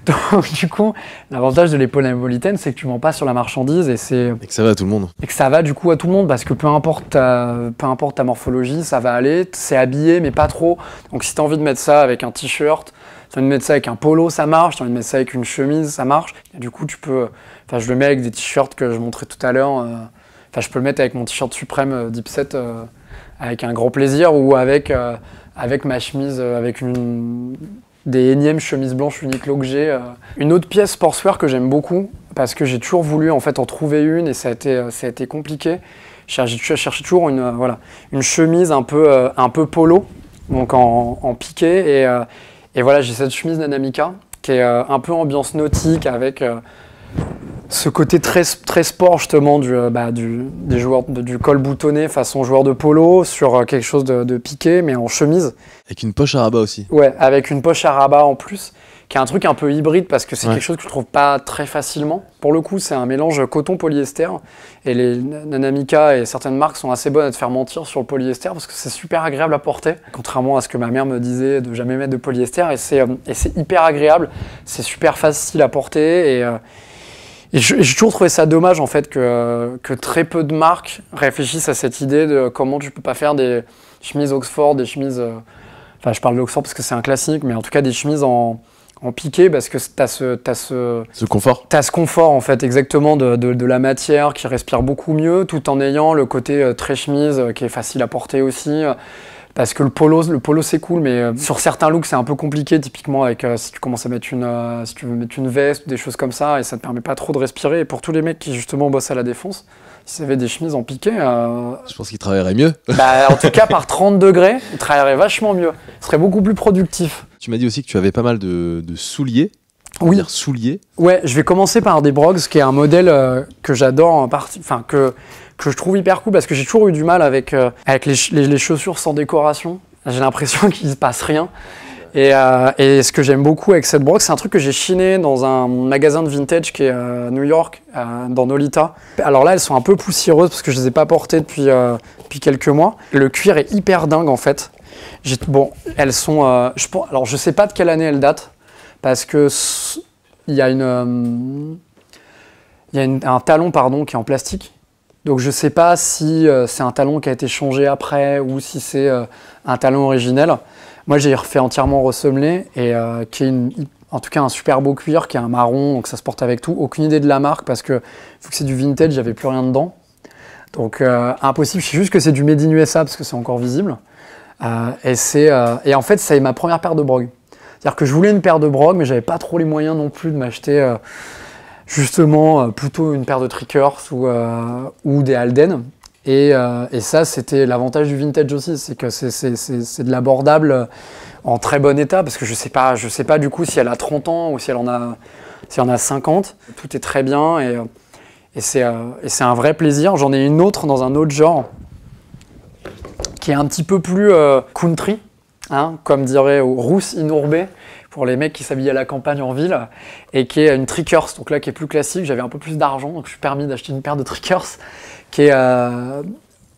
S2: Donc du coup, l'avantage de l'épaule napolitaine, c'est que tu mens pas sur la marchandise et
S1: que ça va à tout le monde.
S2: Et que ça va du coup à tout le monde, parce que peu importe ta morphologie, ça va aller. C'est habillé, mais pas trop. Donc si tu as envie de mettre ça avec un t-shirt, tu as envie de mettre ça avec un polo, ça marche. Tu as envie de mettre ça avec une chemise, ça marche. Et du coup, tu peux... je le mets avec des t-shirts que je montrais tout à l'heure. Je peux le mettre avec mon t-shirt Supreme Dipset avec un grand plaisir, ou avec ma chemise, avec des énièmes chemises blanches Uniqlo que j'ai. Une autre pièce sportswear que j'aime beaucoup, parce que j'ai toujours voulu en fait en trouver une, et ça a été compliqué. J'ai cherché toujours une chemise un peu polo, donc en piqué, et voilà, j'ai cette chemise Nanamika qui est un peu ambiance nautique, avec ce côté très, très sport justement des joueurs du col boutonné façon joueur de polo, sur quelque chose de piqué mais en chemise.
S1: Avec une poche à rabat aussi.
S2: Ouais, avec une poche à rabat en plus, qui est un truc un peu hybride parce que c'est quelque chose que je trouve pas très facilement. Pour le coup, c'est un mélange coton-polyester, et les Nanamika et certaines marques sont assez bonnes à te faire mentir sur le polyester parce que c'est super agréable à porter, contrairement à ce que ma mère me disait de jamais mettre de polyester, et c'est hyper agréable, c'est super facile à porter, et j'ai toujours trouvé ça dommage en fait que très peu de marques réfléchissent à cette idée de comment tu peux pas faire des chemises Oxford, des chemises... je parle d'Oxford parce que c'est un classique, mais en tout cas des chemises en piqué, parce que t'as ce confort. T'as ce confort en fait, exactement, de la matière qui respire beaucoup mieux, tout en ayant le côté très chemise qui est facile à porter aussi. Parce que le polo c'est cool, mais sur certains looks c'est un peu compliqué, typiquement avec si tu commences à mettre si tu veux mettre une veste ou des choses comme ça, et ça te permet pas trop de respirer. Et pour tous les mecs qui justement bossent à la défense, s'ils avaient des chemises en piqué,
S1: je pense qu'ils travailleraient mieux.
S2: En tout cas par 30 degrés, ils travailleraient vachement mieux. Ils seraient beaucoup plus productifs.
S1: Tu m'as dit aussi que tu avais pas mal de souliers.
S2: Oui.
S1: Souliers.
S2: Ouais, je vais commencer par des Brogues, qui est un modèle que j'adore en partie, enfin que je trouve hyper cool parce que j'ai toujours eu du mal avec les chaussures sans décoration. J'ai l'impression qu'il se passe rien. Et ce que j'aime beaucoup avec cette Brogue, c'est un truc que j'ai chiné dans un magasin de vintage qui est à New York, dans Nolita. Alors là, elles sont un peu poussiéreuses parce que je les ai pas portées depuis quelques mois. Le cuir est hyper dingue en fait. Bon, elles sont. Alors je sais pas de quelle année elles datent parce que il y a un talon pardon qui est en plastique. Donc je sais pas si c'est un talon qui a été changé après ou si c'est un talon originel. Moi j'ai refait entièrement ressemeler et qui est en tout cas un super beau cuir qui est un marron, donc ça se porte avec tout. Aucune idée de la marque parce que vu que c'est du vintage, j'avais plus rien dedans. Donc impossible, je sais juste que c'est du Made in USA parce que c'est encore visible. Et en fait c'est ma première paire de Brogues. C'est-à-dire que je voulais une paire de Brogues mais j'avais pas trop les moyens non plus de m'acheter justement plutôt une paire de Trickers ou des Alden. Et ça, c'était l'avantage du vintage aussi, c'est que c'est de l'abordable en très bon état, parce que je sais pas du coup si elle a 30 ans ou si elle en a 50. Tout est très bien et c'est un vrai plaisir. J'en ai une autre dans un autre genre, qui est un petit peu plus country, hein, comme dirait Rousse Inurbé, pour les mecs qui s'habillent à la campagne en ville, et qui est une Trickers, donc là qui est plus classique. J'avais un peu plus d'argent, donc je me suis permis d'acheter une paire de Trickers, qui est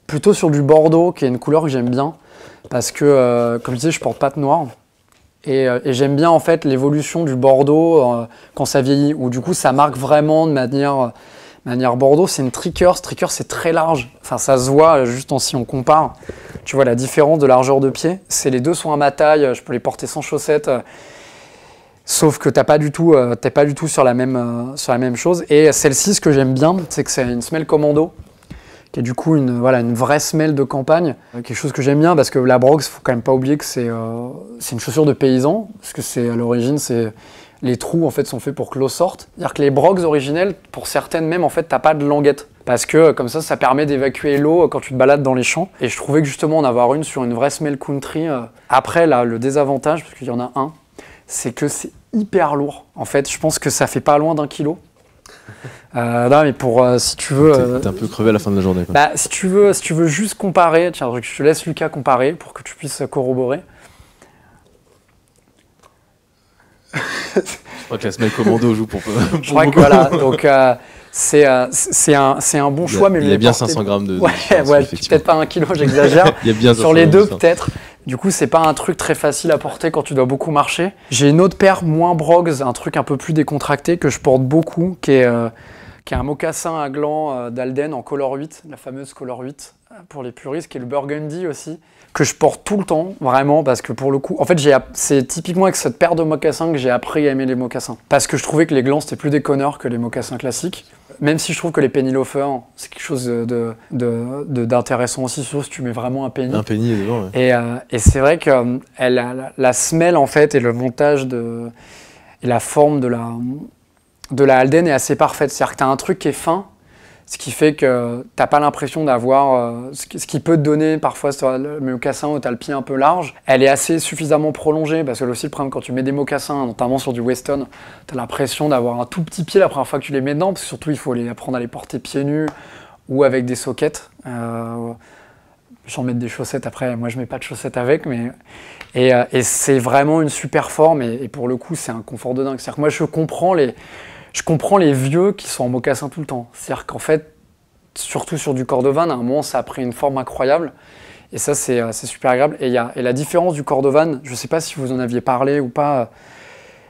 S2: plutôt sur du bordeaux, qui est une couleur que j'aime bien, parce que, comme je disais, je porte pas de noir, et j'aime bien en fait l'évolution du bordeaux quand ça vieillit, où du coup ça marque vraiment de manière bordeaux. C'est une Trickers c'est très large, enfin ça se voit juste si on compare, tu vois la différence de largeur de pied, les deux sont à ma taille, je peux les porter sans chaussettes, sauf que t'es pas du tout sur la même chose. Et celle-ci, ce que j'aime bien, c'est que c'est une semelle commando, qui est du coup une vraie semelle de campagne, quelque chose que j'aime bien parce que la Brogues, faut quand même pas oublier que c'est une chaussure de paysan, parce que à l'origine les trous en fait sont faits pour que l'eau sorte. C'est-à-dire que les Brogues originelles, pour certaines même en fait, t'as pas de languette. Parce que comme ça permet d'évacuer l'eau quand tu te balades dans les champs. Et je trouvais que justement en avoir une sur une vraie semelle country. Après là, le désavantage, parce qu'il y en a un, c'est que c'est hyper lourd. En fait, je pense que ça fait pas loin d'1 kilo. Non, mais si tu veux...
S1: T'es un peu crevé à la fin de la journée, quoi.
S2: Bah, si tu veux juste comparer, tiens, je te laisse Lucas comparer pour que tu puisses corroborer.
S1: Je crois que la semelle commando joue pour
S2: je crois que voilà, donc c'est un bon choix.
S1: Il y a bien 500 grammes de...
S2: Ouais, peut-être pas 1 kilo, j'exagère.
S1: Il y a bien
S2: sur les deux, peut-être. Du coup, c'est pas un truc très facile à porter quand tu dois beaucoup marcher. J'ai une autre paire moins Brogues, un truc un peu plus décontracté que je porte beaucoup, qui est un mocassin à gland d'Alden en Color 8, la fameuse Color 8 pour les puristes, qui est le Burgundy aussi, que je porte tout le temps, vraiment, parce que pour le coup, en fait, c'est typiquement avec cette paire de mocassins que j'ai appris à aimer les mocassins. Parce que je trouvais que les glands, c'était plus déconneur que les mocassins classiques. Même si je trouve que les penny loafers, c'est quelque chose d'intéressant aussi, surtout si tu mets vraiment un penny.
S1: Un penny dedans, ouais.
S2: Et c'est vrai que la semelle, en fait, et le montage et la forme de la Alden est assez parfaite. C'est-à-dire que tu as un truc qui est fin, ce qui fait que t'as pas l'impression d'avoir ce qui peut te donner parfois sur le mocassin où t'as le pied un peu large. Elle est assez suffisamment prolongée parce que aussi le problème quand tu mets des mocassins, notamment sur du Weston, t'as l'impression d'avoir un tout petit pied la première fois que tu les mets dedans, parce que surtout il faut apprendre à les porter pieds nus ou avec des sockets. J'en mets des chaussettes après, moi je mets pas de chaussettes avec, mais et c'est vraiment une super forme et pour le coup c'est un confort de dingue. C'est-à-dire que moi je comprends les vieux qui sont en mocassin tout le temps. C'est-à-dire qu'en fait, surtout sur du cordovan, à un moment, ça a pris une forme incroyable. Et ça, c'est super agréable. Et la différence du cordovan, je ne sais pas si vous en aviez parlé ou pas,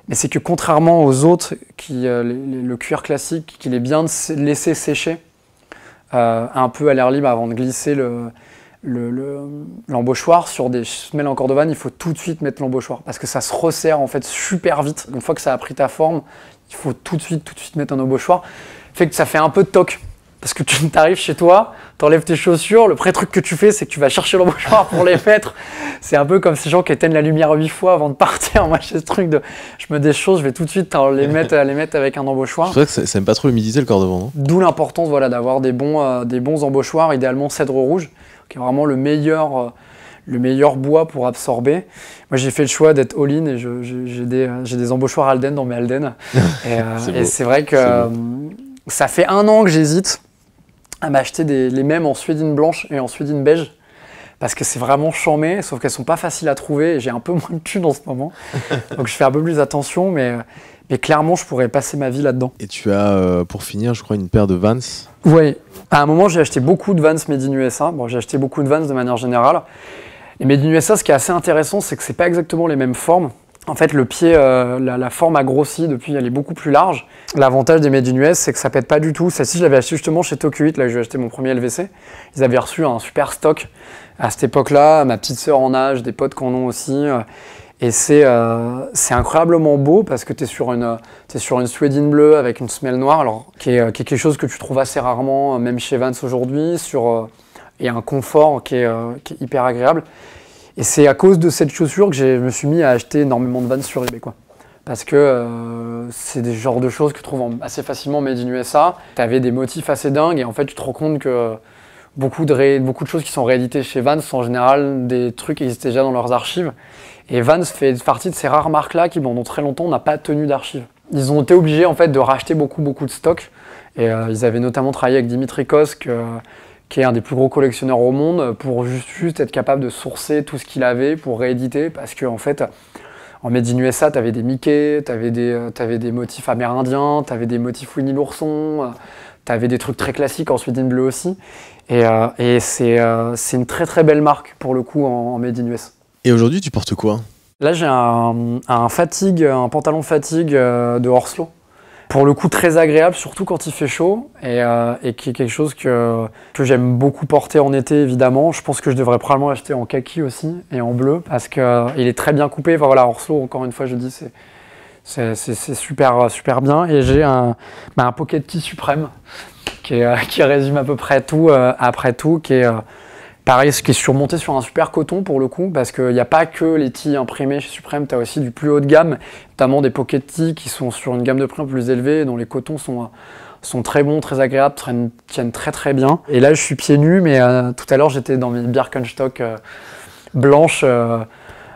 S2: mais c'est que contrairement aux autres, le cuir classique, qu'il est bien laissé sécher un peu à l'air libre avant de glisser l'embauchoir, sur des semelles en cordovan, il faut tout de suite mettre l'embauchoir parce que ça se resserre en fait super vite. Une fois que ça a pris ta forme, il faut tout de suite mettre un embauchoir. Fait que ça fait un peu de toc. Parce que tu t'arrives chez toi, t'enlèves tes chaussures, le premier truc que tu fais, c'est que tu vas chercher l'embauchoir pour les mettre. C'est un peu comme ces gens qui éteignent la lumière 8 fois avant de partir. Moi, j'ai ce truc de... Je me des choses, je vais tout de suite les mettre avec un embauchoir.
S1: C'est vrai que ça aime pas trop l'humidité, le cordovan, non ?
S2: D'où l'importance d'avoir des bons embauchoirs, idéalement cèdre rouge, qui est vraiment le meilleur le meilleur bois pour absorber. Moi, j'ai fait le choix d'être all-in et j'ai des embauchoirs Alden dans mes Alden. Et c'est vrai que ça fait 1 an que j'hésite à m'acheter les mêmes en suédine blanche et en suédine beige. Parce que c'est vraiment charmé, sauf qu'elles sont pas faciles à trouver et j'ai un peu moins de thunes en ce moment. Donc je fais un peu plus attention, mais clairement je pourrais passer ma vie là-dedans.
S1: Et tu as, pour finir, je crois, une paire de Vans.
S2: Oui, à un moment j'ai acheté beaucoup de Vans Made in USA. Bon, j'ai acheté beaucoup de Vans de manière générale. Et Made in USA, ce qui est assez intéressant, c'est que c'est pas exactement les mêmes formes. En fait, le pied, la forme a grossi depuis, elle est beaucoup plus large. L'avantage des Made in US, c'est que ça pète pas du tout. Celle-ci, je l'avais acheté justement chez Tokyo 8, là où j'ai acheté mon premier LVC. Ils avaient reçu un super stock à cette époque-là. Ma petite sœur en âge, des potes qui en ont aussi. Et c'est incroyablement beau parce que t'es sur une suédine bleue avec une semelle noire, alors, qui est quelque chose que tu trouves assez rarement, même chez Vans aujourd'hui, et un confort qui est hyper agréable. Et c'est à cause de cette chaussure que je me suis mis à acheter énormément de Vans sur eBay, quoi. Parce que c'est des genres de choses que tu trouves assez facilement made in USA. Tu avais des motifs assez dingues et en fait tu te rends compte que beaucoup de choses qui sont rééditées chez Vans sont en général des trucs qui existaient déjà dans leurs archives. Et Vans fait partie de ces rares marques-là qui pendant très longtemps n'a pas tenu d'archives. Ils ont été obligés en fait de racheter beaucoup de stocks. Et ils avaient notamment travaillé avec Dimitri Kosk, qui est un des plus gros collectionneurs au monde, pour juste être capable de sourcer tout ce qu'il avait pour rééditer, parce qu'en fait, en Made in USA, tu avais des Mickey, tu avais des motifs amérindiens, tu avais des motifs Winnie l'ourson, tu avais des trucs très classiques en suédine bleue aussi, et c'est une très très belle marque pour le coup en Made in US.
S1: Et aujourd'hui, tu portes quoi?
S2: Là, j'ai un pantalon fatigue de Horslow. Pour le coup, très agréable, surtout quand il fait chaud, et qui est quelque chose que j'aime beaucoup porter en été, évidemment. Je pense que je devrais probablement acheter en kaki aussi, et en bleu, parce qu'il est très bien coupé. Enfin voilà, Horslow, encore une fois, je dis, c'est super bien. Et j'ai un pocket tee suprême, qui résume à peu près tout, qui est... pareil, ce qui est surmonté sur un super coton pour le coup, parce qu'il n'y a pas que les tees imprimés chez Supreme, tu as aussi du plus haut de gamme, notamment des pocket tees qui sont sur une gamme de prix un peu plus élevée, dont les cotons sont très bons, très agréables, tiennent très très bien. Et là, je suis pieds nus, mais tout à l'heure, j'étais dans mes Birkenstock blanches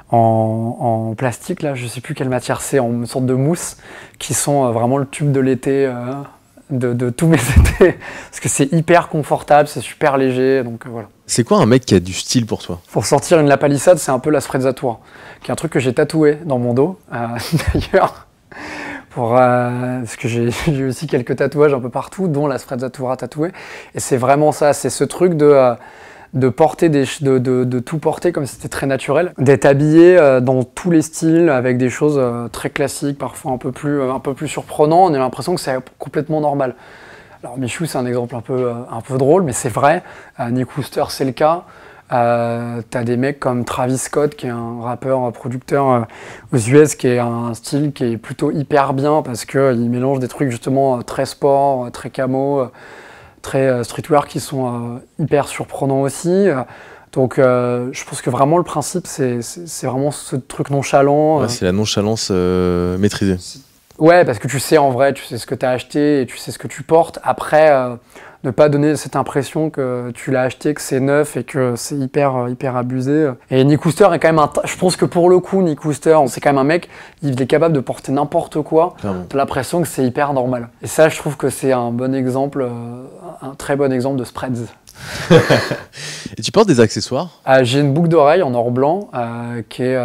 S2: en plastique, là, je ne sais plus quelle matière c'est, en sorte de mousse, qui sont vraiment le tube de l'été. De tous mes étés, parce que c'est hyper confortable, c'est super léger, donc voilà.
S1: C'est quoi un mec qui a du style pour toi?
S2: Pour sortir une La Palissade, c'est un peu la Sprezzatura, qui est un truc que j'ai tatoué dans mon dos, d'ailleurs, parce que j'ai aussi quelques tatouages un peu partout, dont la Sprezzatura tatouée, et c'est vraiment ça, c'est ce truc de porter de tout porter comme si c'était très naturel, d'être habillé dans tous les styles avec des choses très classiques, parfois un peu plus surprenant. On a l'impression que c'est complètement normal. Alors Michou, c'est un exemple un peu drôle, mais c'est vrai. Nick Wooster, c'est le cas. T'as des mecs comme Travis Scott, qui est un rappeur, producteur aux US, qui est un style qui est plutôt hyper bien parce qu'il mélange des trucs justement très sport, très camo, très streetwear qui sont hyper surprenants aussi. Donc je pense que vraiment le principe, c'est vraiment ce truc nonchalant.
S1: Ouais, c'est la nonchalance maîtrisée.
S2: Ouais, parce que tu sais en vrai, tu sais ce que tu as acheté et tu sais ce que tu portes. Après, ne pas donner cette impression que tu l'as acheté, que c'est neuf et que c'est hyper abusé. Et Nick Wooster est quand même je pense que pour le coup, Nick Wooster, c'est quand même un mec, il est capable de porter n'importe quoi. T'as l'impression que c'est hyper normal. Et ça, je trouve que c'est un bon exemple, un très bon exemple de spreads.
S1: Et tu portes des accessoires?
S2: J'ai une boucle d'oreille en or blanc qui est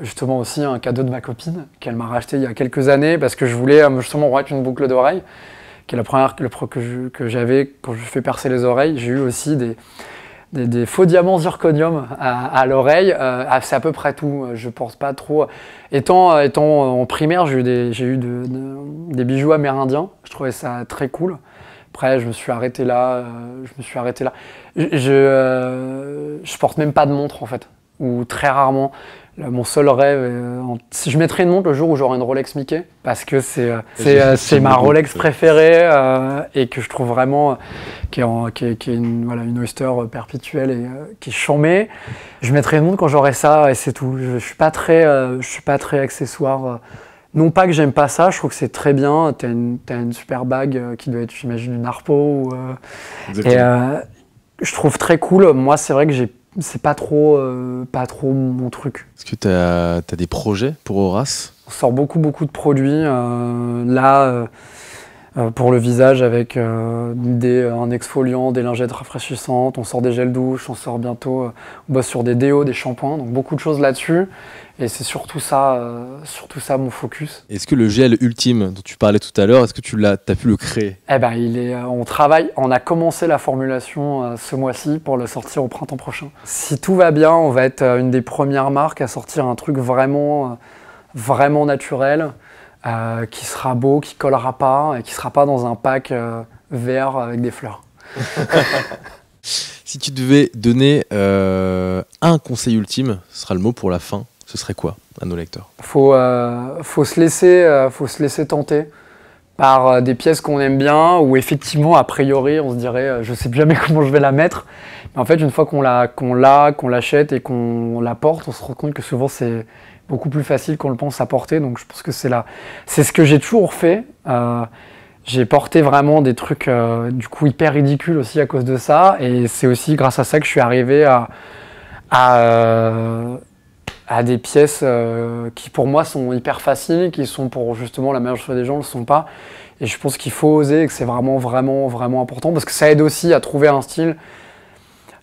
S2: justement aussi un cadeau de ma copine qu'elle m'a racheté il y a quelques années parce que je voulais justement mettre une boucle d'oreille qui est la première que j'avais quand je fais percer les oreilles. J'ai eu aussi des faux diamants zirconium à l'oreille. C'est à peu près tout. Je pense pas trop. Étant en primaire, j'ai eu des bijoux amérindiens. Je trouvais ça très cool. Après, je me suis arrêté là. Je porte même pas de montre en fait, ou très rarement. Mon seul rêve, si je mettrais une montre le jour où j'aurai une Rolex Mickey, parce que c'est ma Rolex préférée et que je trouve vraiment qui est une oyster perpétuelle et qui est charmée. Je mettrais une montre quand j'aurai ça et c'est tout. Je suis pas très accessoire. Non pas que j'aime pas ça, je trouve que c'est très bien. T'as une super bague qui doit être, j'imagine, une Harpo. Et je trouve très cool. Moi, c'est vrai que c'est pas trop mon truc.
S1: Est-ce que tu as des projets pour Horace?
S2: On sort beaucoup de produits. Pour le visage avec un exfoliant, des lingettes rafraîchissantes, on sort des gels douche, on sort bientôt, on bosse sur des déos, des shampoings, donc beaucoup de choses là-dessus. Et c'est surtout ça mon focus.
S1: Est-ce que le gel ultime dont tu parlais tout à l'heure, est-ce que tu as pu le créer?
S2: Eh ben, on a commencé la formulation ce mois-ci pour le sortir au printemps prochain. Si tout va bien, on va être une des premières marques à sortir un truc vraiment naturel. Qui sera beau, qui collera pas et qui sera pas dans un pack vert avec des fleurs.
S1: Si tu devais donner un conseil ultime, ce sera le mot pour la fin, ce serait quoi à nos lecteurs?
S2: Faut se laisser tenter par des pièces qu'on aime bien, où effectivement a priori on se dirait je sais jamais comment je vais la mettre, mais en fait une fois qu'on l'achète et qu'on la porte, on se rend compte que souvent c'est beaucoup plus facile qu'on le pense à porter. Donc je pense que c'est ce que j'ai toujours fait. J'ai porté vraiment des trucs du coup hyper ridicules aussi à cause de ça, et c'est aussi grâce à ça que je suis arrivé à des pièces qui pour moi sont hyper faciles, qui sont pour justement la majorité des gens ne le sont pas. Et je pense qu'il faut oser et que c'est vraiment important, parce que ça aide aussi à trouver un style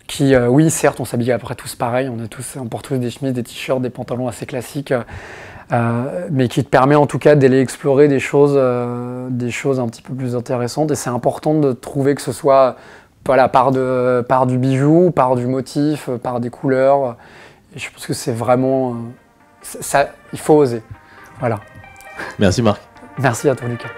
S2: qui, oui, certes, on s'habille après tous pareil, on porte tous des chemises, des t-shirts, des pantalons assez classiques, mais qui te permet en tout cas d'aller explorer des choses un petit peu plus intéressantes. Et c'est important de trouver que ce soit par du bijou, par du motif, par des couleurs. Et je pense que c'est vraiment ça, il faut oser. Voilà.
S1: Merci Marc.
S2: Merci à toi Lucas.